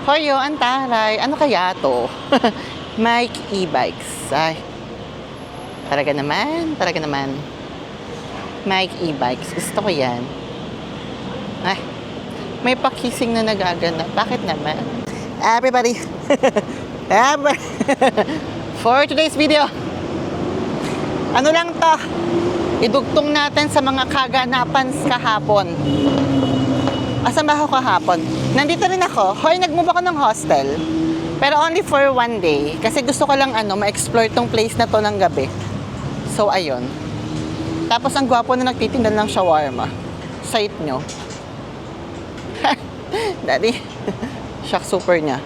Hoyo, ang taray. Ano kaya to? Mike e-bikes. Ay, talaga naman, talaga naman. Mike e-bikes. Gusto ko yan. Ay, may pakising na nagaganap. Bakit naman? Everybody. For today's video, ano lang to? Idugtong natin sa mga kaganapan kahapon. Asan ba ako kahapon? Nandito rin ako. Hoy, nag-move ako ng hostel. Pero only for one day. Kasi gusto ko lang ma-explore tong place na to ng gabi. So, ayun. Tapos, ang gwapo na nagtitinda ng shawarma. Site nyo. Daddy. Shock super niya.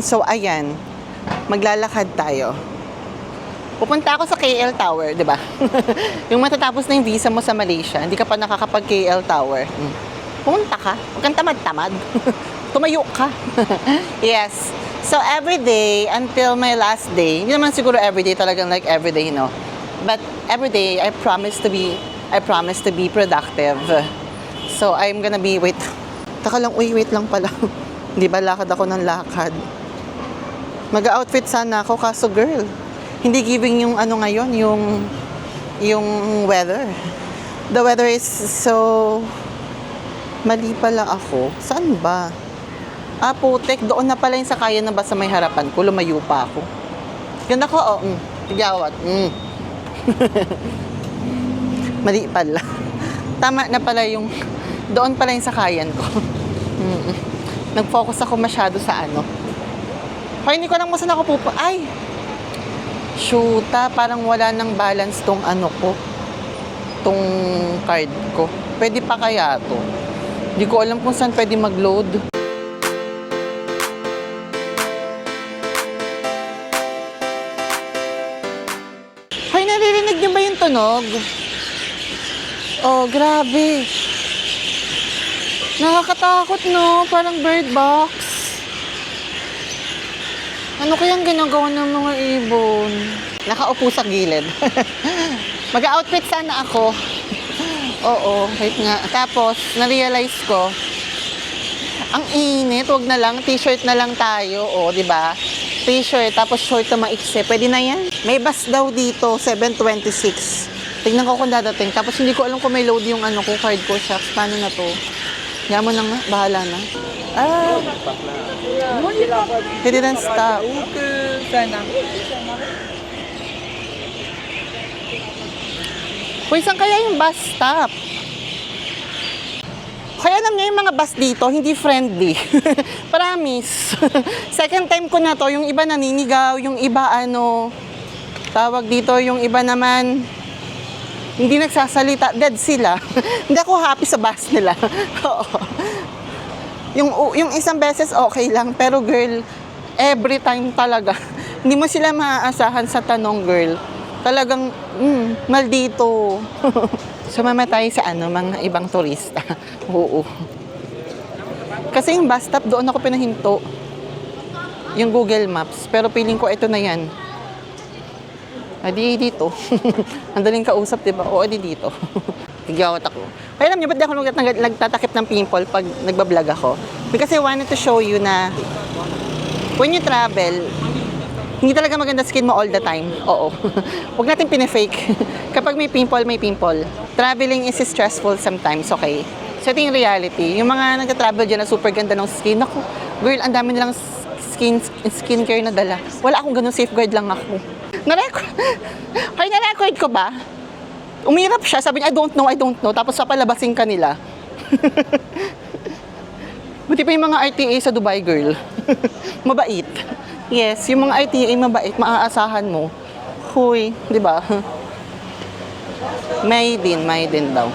So, ayan. Maglalakad tayo. Pupunta ako sa KL Tower, di ba? Yung matatapos na yung visa mo sa Malaysia, hindi ka pa nakakapag KL Tower. Pumunta ka. Huwag kang tamad-tamad. Tumayo ka. Yes. So, every day, until my last day, hindi naman siguro every day talagang like every day, no? But every day, I promise to be productive. So, I'm gonna be, wait lang pala. Hindi ba lakad ako ng lakad? Mag-outfit sana ako, kaso girl, hindi giving yung ngayon, yung weather. The weather is so mali pala ako. Saan ba? Putek, doon na pala yung sakayan na ba sa may harapan ko, lumayo pa ako. Ganda ko, tigawat. Mali pala. Tama na pala yung, doon pala yung sakayan ko. Nag-focus ako masyado sa Hoy, hindi ko lang saan ako ay! Shoota, parang wala nang balance tong tong card ko. Pwede pa kaya to? Hindi ko alam kung saan pwede mag-load. Hoy, naririnig niyo ba yung tunog? Oh, grabe. Nakakatakot, no? Parang bird box. Ano kayang ginagawa ng mga ibon? Nakaupo sa gilid. Mag-outfit sana ako. Oo, wait nga. Tapos, na-realize ko, ang init, wag na lang, t-shirt na lang tayo. O, di ba? T-shirt, tapos short na maiksi. Pwede na yan. May bus daw dito, 7:26. Tignan ko kung dadating. Tapos, hindi ko alam kung may load yung card ko. Shucks, paano na to? Yaman na nga, bahala na. He didn't stop. Uy, saan kaya yung bus stop? Kaya alam niya yung mga bus dito, hindi friendly. Promise. Second time ko na to, yung iba naninigaw, yung iba tawag dito, yung iba naman, hindi nagsasalita, dead sila. Hindi ako happy sa bus nila. Yung isang beses okay lang, pero girl, every time talaga. Hindi mo sila maaasahan sa tanong, girl. Talagang, maldito. Sumama tayo sa mga ibang turista. Oo. Kasi yung bus stop, doon ako pinahinto. Yung Google Maps. Pero feeling ko, ito na yan. Adi dito. Ang daling kausap, diba? O, adi dito. Tigawat ako. Kaya alam niyo, ba't di ako nagtatakip ng pimple pag nagbablog ako? Because I wanted to show you na when you travel, hindi talaga maganda skin mo all the time. Oo. Huwag natin pinefake. Kapag may pimple, may pimple. Traveling is stressful sometimes, okay? So, ito yung reality. Yung mga nagta-travel dyan na super ganda ng skin, ako, girl, ang dami nilang skincare na dala. Wala akong ganun, safeguard lang ako. Na-record ko ba? Umirap siya, sabi niya, I don't know. Tapos sa palabasin ka nila. Buti pa yung mga RTA sa Dubai, girl. Mabait. Yes, yung mga RTA mabait, maaasahan mo. Huy, di ba? May din daw.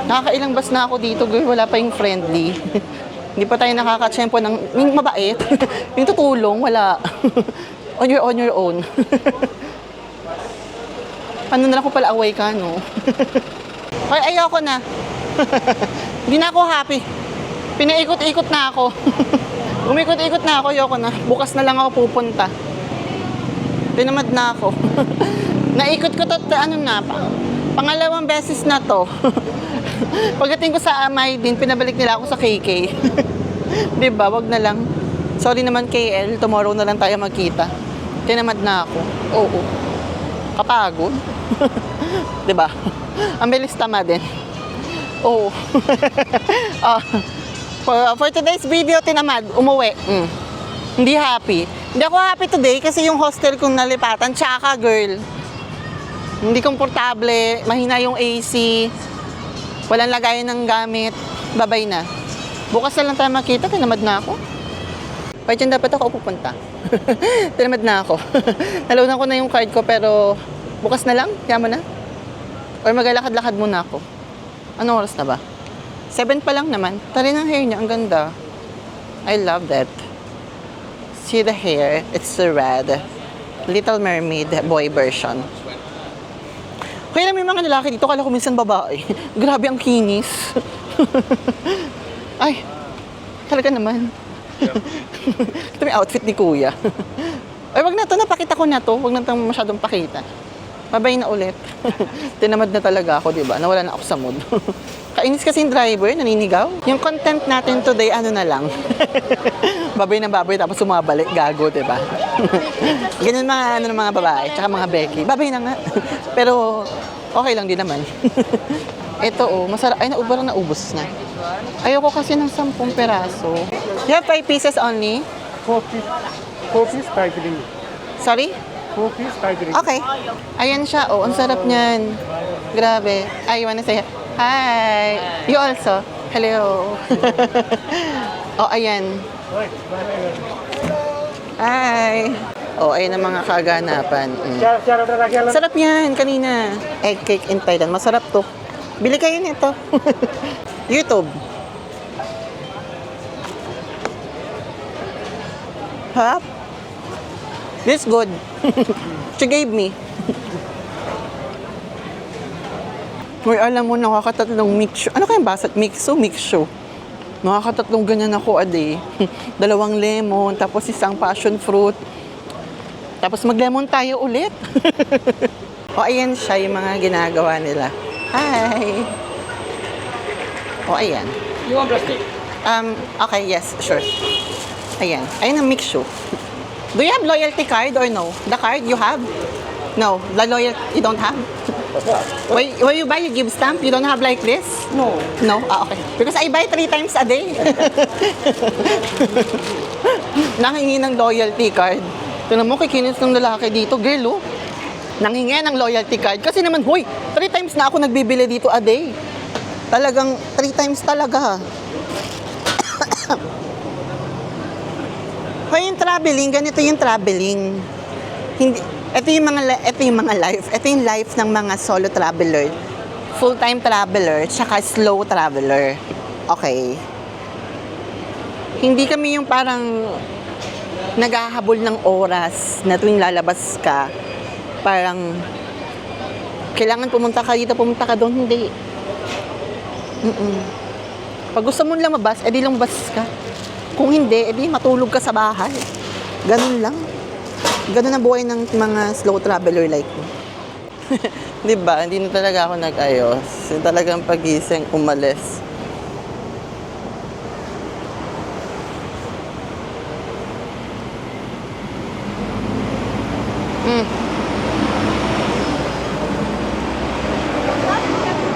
Nakakailang bus na ako dito, girl. Wala pa yung friendly. Hindi pa tayo nakakatsyempo ng yung mabait. Yung tutulong, wala. On your own. Ano na lang ko pala away ka, no? Ay, ayoko na. Hindi na ako happy. Pinaikot-ikot na ako. Umikot-ikot na ako, ayoko na. Bukas na lang ako pupunta. Tinamad na ako. Naikot ko to, pangalawang beses na to. Pagdating ko sa Amay din, pinabalik nila ako sa KK. Diba? Wag na lang. Sorry naman KL, tomorrow na lang tayo magkita. Tinamad na ako. Oo. Kapagod. Diba? Ang bilis tama din. Oo. For today's video, tinamad. Umuwi. Hindi happy. Hindi ako happy today kasi yung hostel kong nalipatan, tsaka girl. Hindi komportable, mahina yung AC, walang lagayan ng gamit, babay na. Bukas na lang tayo makita, tinamad na ako. Kahit yan dapat ako pupunta. Tinamad na ako. Nalaunan ko na yung card ko pero bukas na lang, kaya mo na. Or maglalakad-lakad muna ako. Anong oras na ba? 7 pa lang naman. Tali ng hair niya, ang ganda. I love that. See the hair, it's the red. Little Mermaid boy version. Kaya may mga lalaki dito, kala ko minsan babae. Grabe ang kinis. Ay, talaga naman. Ito may outfit ni Kuya. Ay, wag na to, napakita ko na to. Wag na itong masyadong pakita. Babay na ulit. Tinamad na talaga ako, diba? Nawala na ako sa mood. Kainis kasi yung driver, naninigaw. Yung content natin today, ano na lang. Babay na babay, tapos sumabalik, gago, diba? Ganyan mga, ng mga babae, tsaka mga Becky. Babay na nga. Pero, okay lang din naman. Ito, masarap. Ay, naubos na. Ayoko kasi ng 10 peraso. You have 5 pieces only? 4 piece, 5 ring. Sorry? 4 piece, 5 ring. Okay. Ayan siya. Ang sarap niyan. Grabe. I wanna say hi. You also. Hello. Ayan. Hi. Ayan ang mga kaganapan. Sarap yan. Kanina. Egg cake in Thailand. Masarap to. Bili kayo nito. YouTube. Huh? This good. She gave me. Uy, alam mo, nakakatatlong mixo. Ano kayang basa? Mixo. Nakakatatlong ganyan ako a day. 2 lemon, tapos 1 passion fruit. Tapos mag-lemon tayo ulit. Ayan siya yung mga ginagawa nila. Hi! Ayan. You want plastic? Okay, yes, sure. Ayan. Ayan ang mixo. Do you have loyalty card or no? The card you have? No. The loyalty you don't have? When you buy, you give stamp? You don't have like this? No. No? Okay. Because I buy 3 times a day. Nanghingi ng loyalty card. Tignan mo, kikinis ng lalaki dito. Girl, nanghingi ng loyalty card. Kasi naman, 3 times na ako nagbibili dito a day. Talagang 3 times talaga. Yung traveling, ganito yung traveling. Hindi, ito yung life ng mga solo traveler, full-time traveler, tsaka slow traveler. Okay. Hindi kami yung parang naghahabol ng oras na tuwing lalabas ka, parang kailangan pumunta ka dito, pumunta ka doon. Hindi. Pag gusto mo lumabas, edi lumabas ka. Kung hindi, edi matulog ka sa bahay. Ganun lang. Ganun ang buhay ng mga slow traveler like me. Diba? Hindi na talaga ako nag-ayos. Talagang pagising, umalis.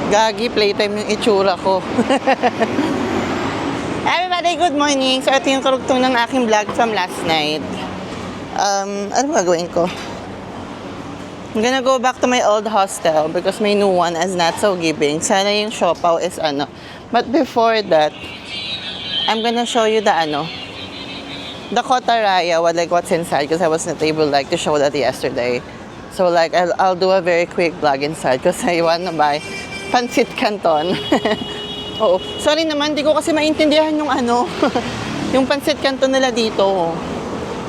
Gagi, playtime yung itsura ko. Everybody, good morning. So, ito yung karugtong ng aking vlog from last night. Ano gagawin ko? I'm gonna go back to my old hostel because my new one is not so giving. Sana yung siopaw is ano. But before that, I'm gonna show you the Kotaraya, what's inside because I was not able to show that yesterday. So I'll do a very quick vlog inside because I wanna buy pancit canton. Oo. Sorry naman, di ko kasi maintindihan yung yung pancit canton nila dito.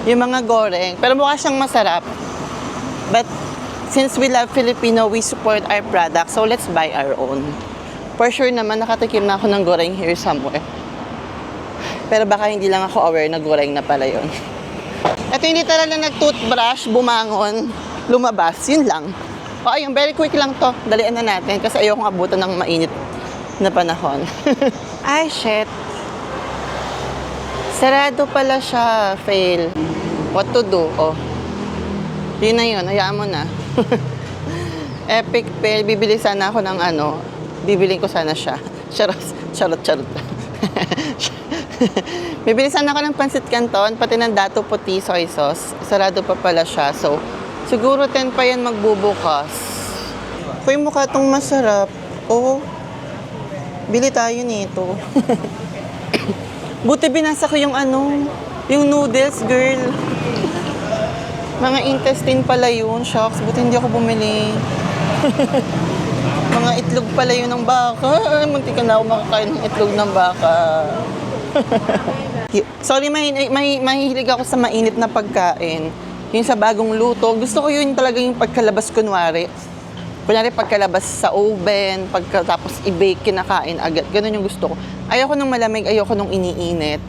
Yung mga goreng. Pero mukha siyang masarap. But since we love Filipino, we support our product. So let's buy our own. For sure naman, nakatikim na ako ng goreng here somewhere. Pero baka hindi lang ako aware na goreng na pala yun. Ito yung literal na nag-toothbrush, bumangon, lumabas. Yun lang. Ayun, very quick lang to. Dalian na natin kasi ayokong abutan ng mainit na panahon. Ay, shit. Sarado pala siya. Fail. What to do? Oh. Yun na yun. Hayaan mo na. Epic fail. Bibili sana ako ng ano. Bibiling ko sana siya. Charot. Charot. Bibili sana ako ng pansit canton, pati ng dato puti soy sauce. Sarado pa pala siya. So, siguro 10 pa yan magbubukas. Kuy, mukha itong masarap. Oh, bili tayo nito. Buti binasa ko yung ano, yung noodles, girl. Mga intestine pala yun. Shucks, buti hindi ako bumili. Mga itlog pala yun ng baka. Munti ka na ako makakain ng itlog ng baka. Sorry, mahihilig ako sa mainit na pagkain. Yung sa bagong luto. Gusto ko yun talaga yung pagkalabas kunwari. Kunyari pagkalabas sa oven, pagkatapos i-bake, kinakain agad. Ganun yung gusto ko. Ayoko nung malamig, ayoko nung iniinit.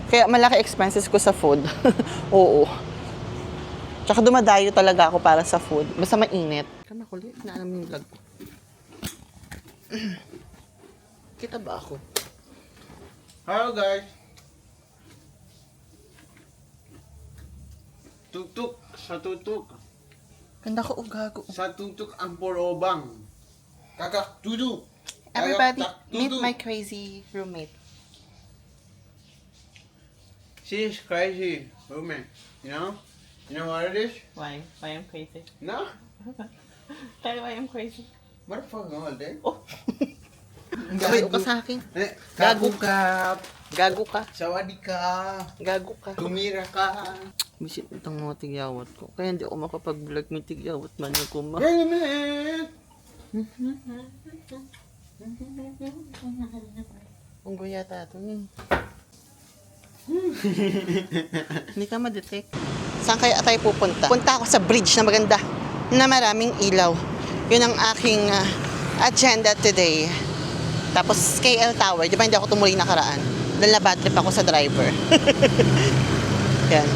Kaya malaki expenses ko sa food. Oo. Tsaka dumadayo talaga ako para sa food. Basta mainit. Kama kulit, naalam yung vlog ko. Kita ba ako? Hello guys. Tuktuk sa tutuk. Ganda ko, gago. Sa tutuk ang porobang. Kakak tudu. Everybody, Kakak meet tudu. my crazy roommate. She's crazy woman. You know? You know what it is? Why? Why I'm crazy? No? Tell why I'm crazy. What the fuck all day? Oh. Gago ka sa akin. Gago ka. Gago ka. Sawadi ka. Gago ka. Tumira ka. Bisit itong mga tigyawat ko. Kaya hindi ako makapag-vlog may tigyawat man ako ma. Wait a minute. Unggo yata ito. Hindi ka ma-detect. Saan kaya tayo pupunta? Punta ako sa bridge na maganda, na maraming ilaw. Yun ang aking agenda today. Tapos KL Tower, di ba hindi ako tumuloy nakaraan? Dahil na bad trip ako sa driver. Yan.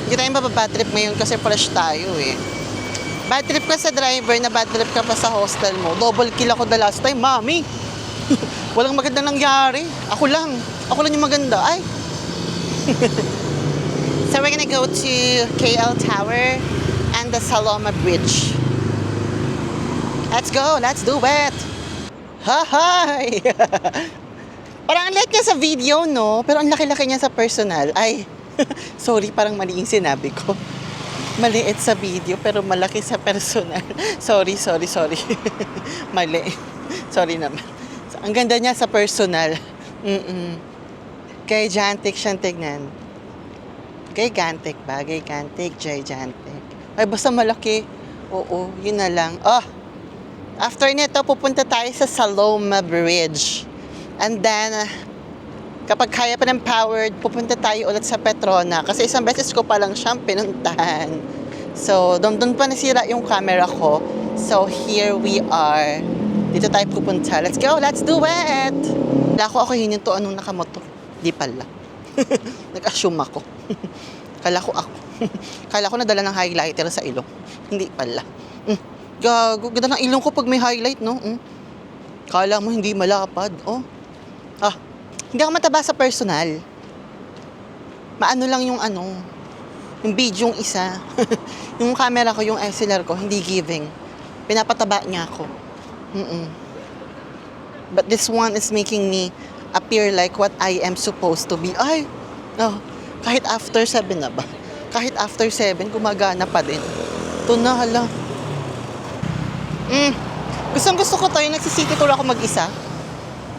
Hindi tayo mababad trip ngayon kasi fresh tayo eh. Bad trip ka sa driver, na bad trip ka pa sa hostel mo. Double kill ako the last time, mami. Walang magandang nangyari. Ako lang yung maganda. Ay. So we're gonna go to KL Tower and the Saloma Bridge. Let's go, let's do it. Hi! Parang ang liit niya sa video, no? Pero ang laki-laki niya sa personal. Ay, sorry, parang mali yung sinabi ko. Maliit sa video, pero malaki sa personal. Sorry. Mali. Sorry naman. So, ang ganda niya sa personal. Gigantic siyang tignan. Gigantic ba? Gigantic. Ay, basta malaki. Oo, yun na lang. Oh! After nito, pupunta tayo sa Saloma Bridge. And then, kapag kaya pa ng powered, pupunta tayo ulit sa Petrona. Kasi isang beses ko pa lang siyang pinuntahan. So, doon pa nasira yung camera ko. So, here we are. Dito tayo pupunta. Let's go, let's do it! Wala ko ako yun yung to anong nakamotor. Di pala. Nag-assume ako. Kala ko ako. Kala ko nadala ng highlighter sa ilong. Hindi pala. Gago, ganda ng ilong ko pag may highlight, no? Kala mo hindi malapad, oh. Hindi ako mataba sa personal. Maano lang yung yung video yung isa. Yung camera ko, yung SLR ko, hindi giving. Pinapataba niya ako. But this one is making me appear like what I am supposed to be. Ay, kahit after 7 na ba? Kahit after 7, gumagana pa din. Ito na, hala. Gusto ko to, yung nagsisity tour ako mag-isa.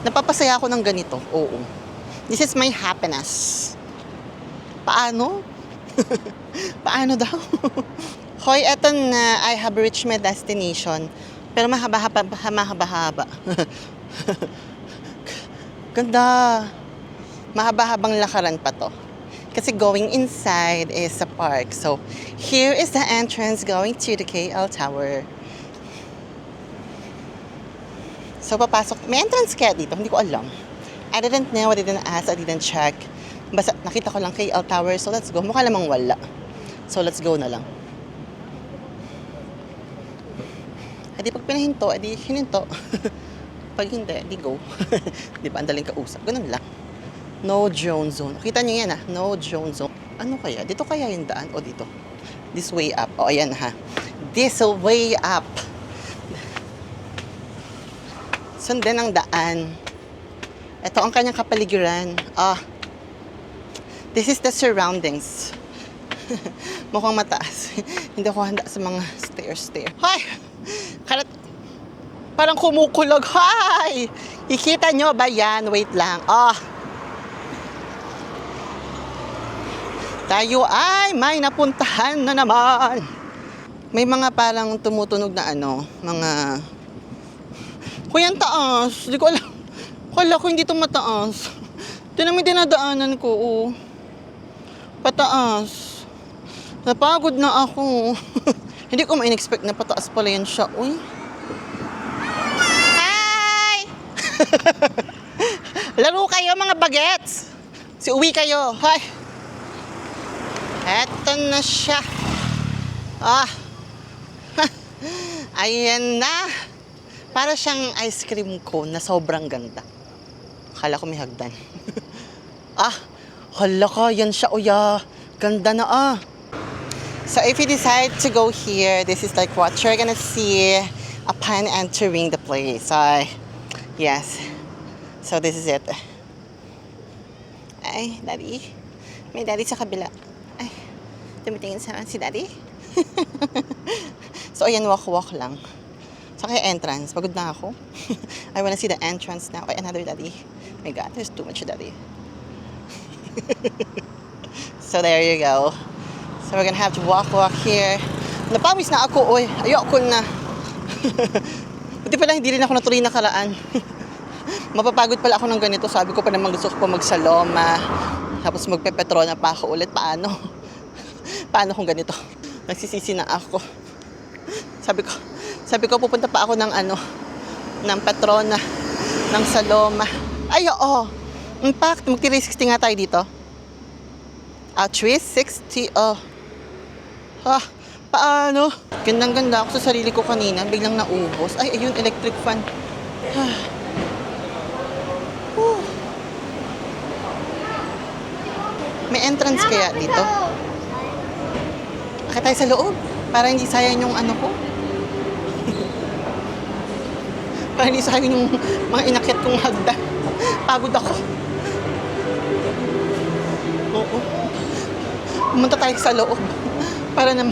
Napapasaya ako ng ganito. Oo. This is my happiness. Paano? Paano daw? Hoy, eto na. I have reached my destination. Pero mahaba-haba. Ganda. Mahaba-habang lakaran pa to. Kasi going inside is a park. So, here is the entrance going to the KL Tower. So, papasok. May entrance kaya dito? Hindi ko alam. I didn't know, I didn't ask, I didn't check. Basta nakita ko lang KL Tower, so let's go. Mukha lamang wala. So, let's go na lang. Edi pag pinahinto, edi hininto. Pag hindi, di go. Di ba, ang daling kausap. Ganun lang. No drone zone. Kita niyo yan no drone zone. Ano kaya? Dito kaya yung daan o dito? This way up. O, ayan ha. This way up. Sundan ang daan. Ito ang kanyang kapaligiran. This is the surroundings. Mukhang mataas. Hindi ako handa sa mga stair. Hay! Parang kumukulog. Hay! Ikita nyo ba yan? Wait lang. Tayo ay may napuntahan na naman. May mga parang tumutunog na mga... Kuya, ang taas. Hindi ko alam. Kala ko hindi ito mataas. Ito naman dinadaanan ko. Pataas. Napagod na ako. Hindi ko ma-expect na pataas pala yan siya. Uy. Hi! Laro kayo mga bagets. Uwi kayo. Hi! Eto na siya. Ayan na. Para siyang ice cream cone na sobrang ganda. Akala ko may hagdan. Hala ka, yan siya, uya. Ganda na, So if you decide to go here, this is like what you're gonna see upon entering the place. Yes. So this is it. Ay, daddy. May daddy sa kabila. Ay, tumitingin sa si daddy. So ayan, walk lang. So kaya entrance, pagod na ako. I wanna see the entrance now. Okay, another daddy. My God, there's too much daddy. So there you go. So we're gonna have to walk here. Napawis na ako, oy. Ayoko na. Buti pala hindi rin ako natuloy nakaraan. Mapapagod pala ako ng ganito. Sabi ko pa naman gusto ko pa magsaloma. Tapos magpepetrona pa ako ulit. Paano? Paano kung ganito? Nagsisisi na ako. Sabi ko pupunta pa ako ng Petrona, ng Saloma. Ay, oo. In fact, mag-360 nga tayo dito. 360, paano? Gandang-ganda ako sa sarili ko kanina. Biglang naubos. Ay, ayun, electric fan. May entrance kaya dito? Akit tayo sa loob. Para hindi sayang yung ko. Para hindi sayang yung mga inakyat kong hagdan. Pagod ako. Oo. Pumunta tayo sa loob. Para na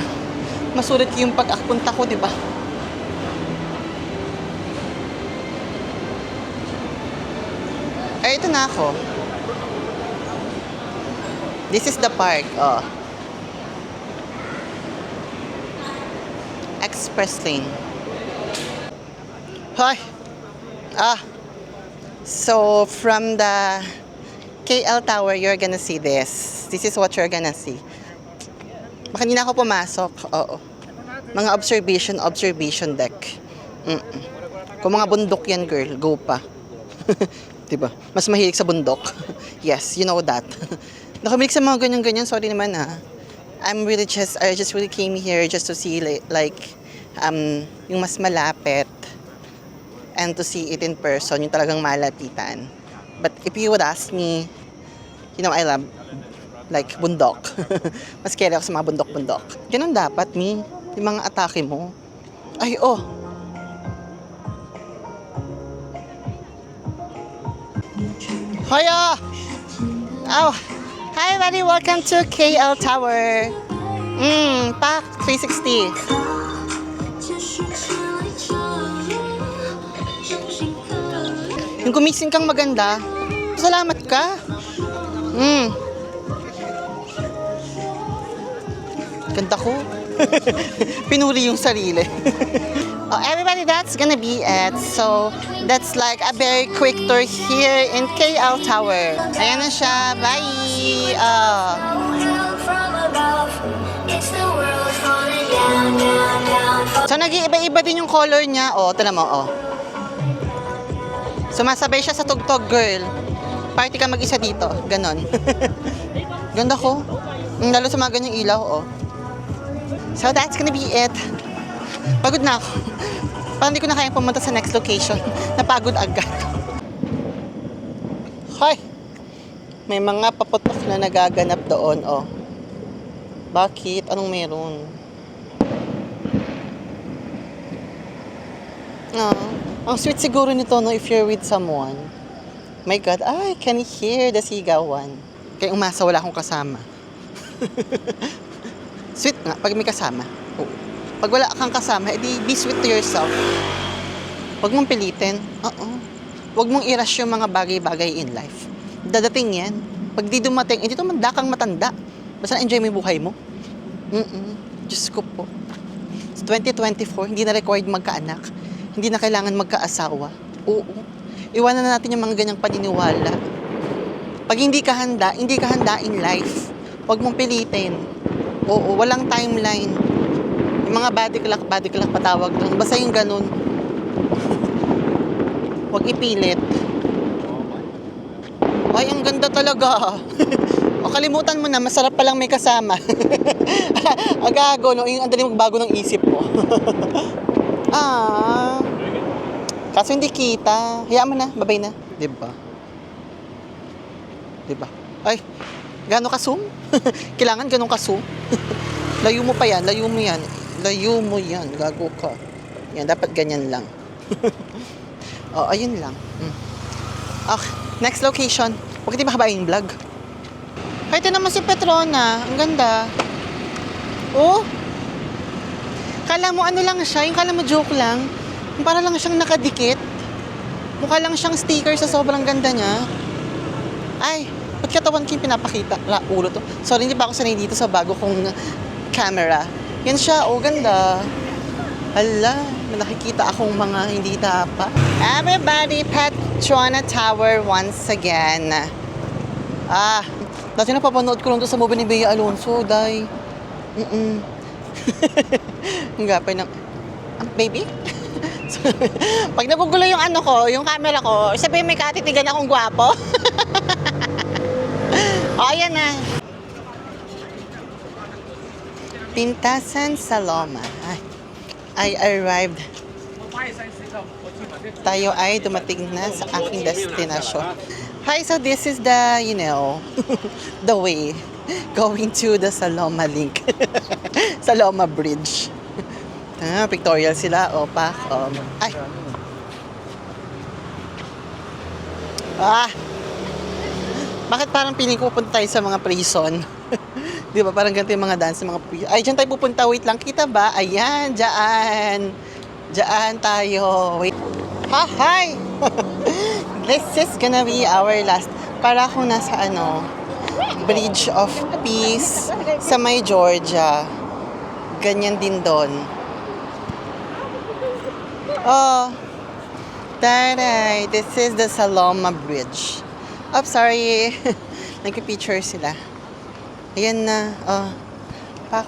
masulit yung pag-apunta ko, di ba? Ay, ito na ako. This is the park, Express lane. Hi. So from the KL Tower, you're gonna see this. This is what you're gonna see. Baka hindi na ako pumasok. Oo. Mga observation deck. Kung mga bundok yan, girl, go pa. Diba? Mas mahilig sa bundok. Yes, you know that. Nakamilig sa mga ganyan-ganyan. Sorry naman, I just really came here just to see yung mas malapit and to see it in person, yung talagang malapitan. But if you would ask me, I love bundok. Mas kaya ako sa mga bundok-bundok. Ganun dapat, yung mga atake mo. Ay, Hiya! Hi everybody, welcome to KL Tower. Pak 360. Yung gumising kang maganda, salamat ka. Ganda ko. Pinuri yung sarili. Everybody, that's gonna be it. So, that's like a very quick tour here in KL Tower. Ayan na siya. Bye! So, nag-iiba-iba din yung color niya. Tignan mo, Sumasabay siya sa tugtog, girl. Party ka mag-isa dito. Ganon. Ganda ko. Lalo sa mga ganyang ilaw, So, that's gonna be it. Pagod na ako. Parang hindi ko na kayang pumunta sa next location. Napagod agad. Hoy! May mga paputok na nagaganap doon, oh. Bakit? Anong meron? Ang sweet siguro nito, no, if you're with someone. My God, I can hear the sigawan. Kaya umasa, wala akong kasama. Sweet nga, pag may kasama. Oo. Pag wala kang kasama, edi be sweet to yourself. Huwag mong pilitin. Huwag mong i-rush yung mga bagay-bagay in life. Dadating yan. Pag di dumating, hindi tumanda kang matanda. Basta enjoy mo yung buhay mo. Diyos ko po. 2024, hindi na required magkaanak. Hindi na kailangan magkaasawa. Oo. Iwanan na natin yung mga ganyang paniniwala. Pag hindi ka handa in life. Huwag mong pilitin. Oo, walang timeline. Yung mga body clock patawag doon. Basta yung ganun. Huwag ipilit. Ay, ang ganda talaga. O kalimutan mo na, masarap palang may kasama. Agago, no? Yung ang dali magbago ng isip mo. Kaso hindi kita. Hayaan mo na, babay na. Diba? Ay, gano'n ka-zoom? Kailangan gano'n ka-zoom? Layo mo pa yan, layo mo yan, gago ka. Yan, dapat ganyan lang. Ayun lang. Okay, next location. Huwag hindi makabayin yung vlog. Ay, ito naman si Petrona. Ang ganda. Oh! Kala mo ano lang siya, yung kala mo joke lang. Yung para lang siyang nakadikit. Mukha lang siyang sticker sa sobrang ganda niya. Ay, ba't katawan ko yung pinapakita? Ulo to. Sorry, hindi pa ako sanay dito sa bago kong camera. Yan siya, oh, ganda. Hala, may nakikita akong mga hindi tapa. Everybody, Petrona Tower once again. Dati napapanood ko lang to sa movie ni Bea Alonso, day. Ang gapay ng... baby? Pag nagugulo yung ano ko, yung camera ko, sabihin may katitigan akong gwapo. Ayan na. Pintasan Saloma. I arrived. Tayo ay dumating na sa aking destination. Hi, so this is the, the way going to the Saloma link. Saloma Bridge. Pictorial sila, opa. Ay. Bakit parang piling ko pupunta tayo sa mga prison? Di ba? Parang ganito yung mga dance ng mga prison. Ay, dyan tayo pupunta. Wait lang. Kita ba? Ayan, dyan. Dyan tayo. Wait. Hi! This is gonna be our last. Para akong nasa Bridge of Peace sa may Georgia. Ganyan din doon. Taray. This is the Saloma Bridge. Sorry. Nagpipicture sila. Ayan na.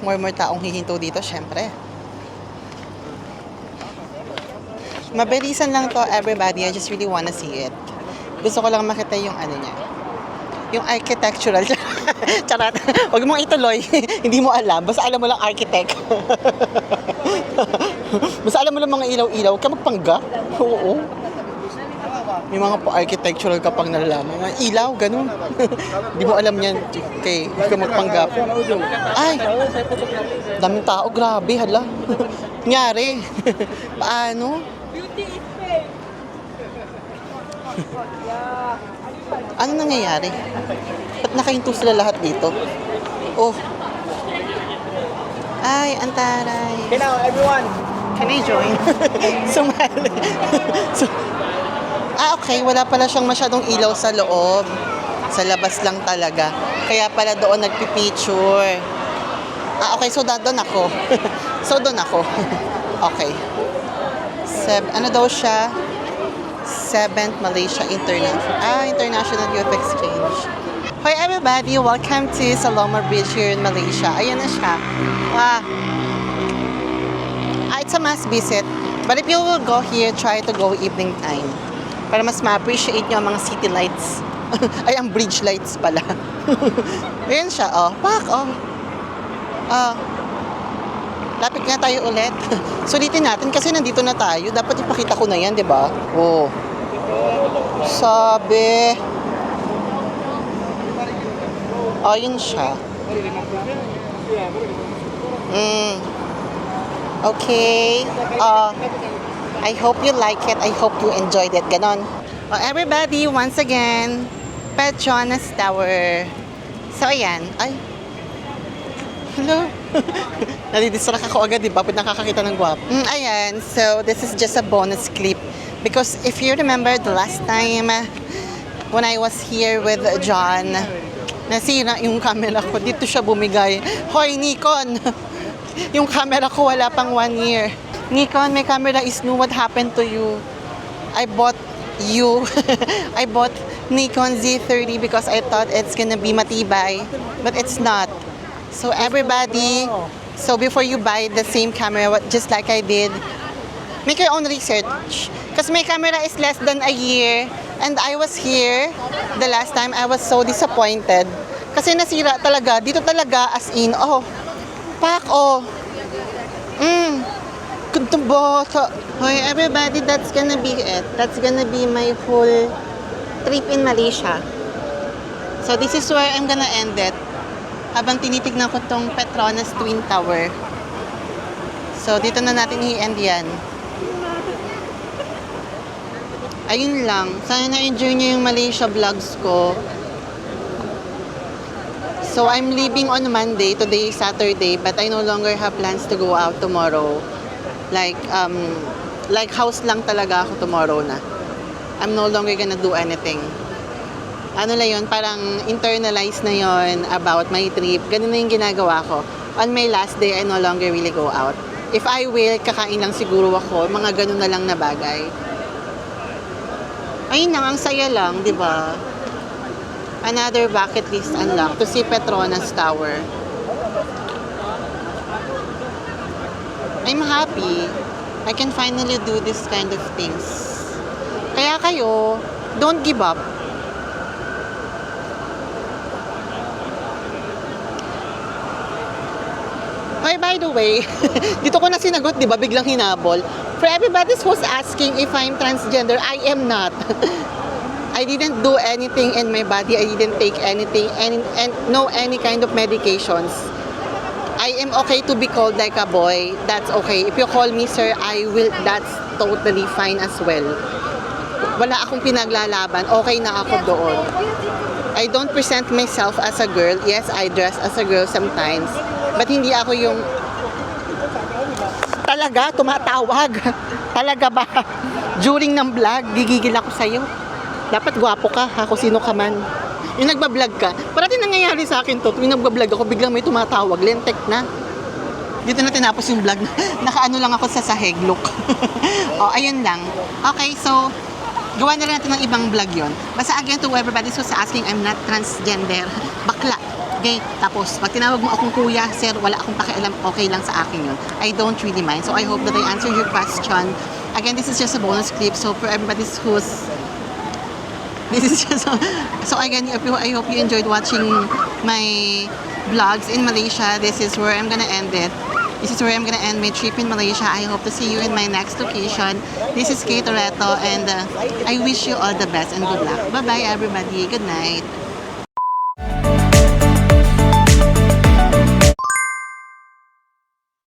More taong hihinto dito, syempre. Mabilisan lang to, everybody. I just really wanna see it. Gusto ko lang makita yung niya. Yung architectural. Charot. Huwag mong ituloy. Hindi mo alam. Basta alam mo lang architect. Basta alam mo lang mga ilaw-ilaw. Huwag ka magpanggap. Oo. May mga architectural ka pang nalalaman. Mga ilaw, ganun. Hindi mo alam yan. Okay, huwag ka magpanggap. Ay! Daming tao. Grabe, hala. Nangyari. Paano? Ano nangyayari? Ba't nakahinto sila lahat dito? Oh. Ay, antaray. Okay now, everyone. Can I join? Sumali. Okay. Wala pala siyang masyadong ilaw sa loob. Sa labas lang talaga. Kaya pala doon nagpipicture. Okay. So, doon ako. Okay. Ano daw siya? 7th Malaysia International Youth Exchange. Hi everybody! Welcome to Saloma Bridge here in Malaysia. Ayan na siya. It's a must visit. But if you will go here, try to go evening time. Para mas ma-appreciate nyo ang mga city lights. Ay, ang bridge lights pala. Ayan siya, Lapit nga tayo ulit. Sulitin natin kasi nandito na tayo. Dapat ipakita ko na yan, di ba? Oh. Sabi. Ayun siya. Okay. I hope you like it. I hope you enjoyed it. Ganon. Well, everybody, once again, Petronas Tower. So, ayan. Ay. Hello. Nadidistract ako agad, di ba? Pag nakakakita ng guwapo. Ayan. So, this is just a bonus clip. Because if you remember the last time when I was here with John, nasira yung camera ko. Dito siya bumigay. Hoy, Nikon! Yung camera ko wala pang 1 year. Nikon, my camera is new. What happened to you? I bought I bought Nikon Z30 because I thought it's gonna be matibay. But it's not. So everybody, so before you buy the same camera, just like I did, make your own research. Because my camera is less than a year. And I was here the last time. I was so disappointed. Kasi nasira talaga. Dito talaga as in, oh, pak, oh. Kuntung bata. Hoy, everybody, that's gonna be it. That's gonna be my whole trip in Malaysia. So this is where I'm gonna end it. Habang tinitignan ko tong Petronas Twin Tower. So dito na natin i-end yan. Ayun lang. Sana na-enjoy nyo yung Malaysia vlogs ko. So I'm leaving on Monday. Today is Saturday, but I no longer have plans to go out tomorrow. Like house lang talaga ako tomorrow na. I'm no longer gonna do anything. Ano lang yun, parang internalize na yun about my trip. Ganun na yung ginagawa ko. On my last day, I no longer really go out. If I will, kakain lang siguro ako. Mga ganun na lang na bagay. Ayun lang, ang saya lang, di ba? Another bucket list unlock to see Petronas Tower. I'm happy. I can finally do this kind of things. Kaya kayo, don't give up. Ay, by the way, dito ko na sinagot, di ba? Biglang hinabol. For everybody who's asking if I'm transgender, I am not. I didn't do anything in my body. I didn't take anything and no any kind of medications. I am okay to be called like a boy. That's okay. If you call me sir, I will. That's totally fine as well. Wala akong pinaglalaban. Okay na ako doon. I don't present myself as a girl. Yes, I dress as a girl sometimes. But hindi ako yung talaga tumatawag. Talaga ba? During ng vlog, gigigil ako sa'yo. Dapat gwapo ka, ha? Kung sino ka man. Yung nagbablog ka, parati nangyayari sa akin to. Tuwing nagbablog ako, biglang may tumatawag. Lentek na. Dito na tinapos yung vlog. Nakaano lang ako sa sahig look. O, ayun lang. Okay, so, gawa na rin natin ng ibang vlog yon. Basta again to everybody who's asking, I'm not transgender. Bakla. Okay, tapos, pag tinawag mo akong kuya, sir, wala akong pakialam, okay lang sa akin yun. I don't really mind. So, I hope that I answered your question. Again, this is just a bonus clip. So, for everybody who's this is just so again, I hope you enjoyed watching my vlogs in Malaysia. This is where I'm gonna end it. This is where I'm gonna end my trip in Malaysia. I hope to see you in my next location. This is Kay Toretto, and I wish you all the best and good luck. Bye bye everybody. Good night.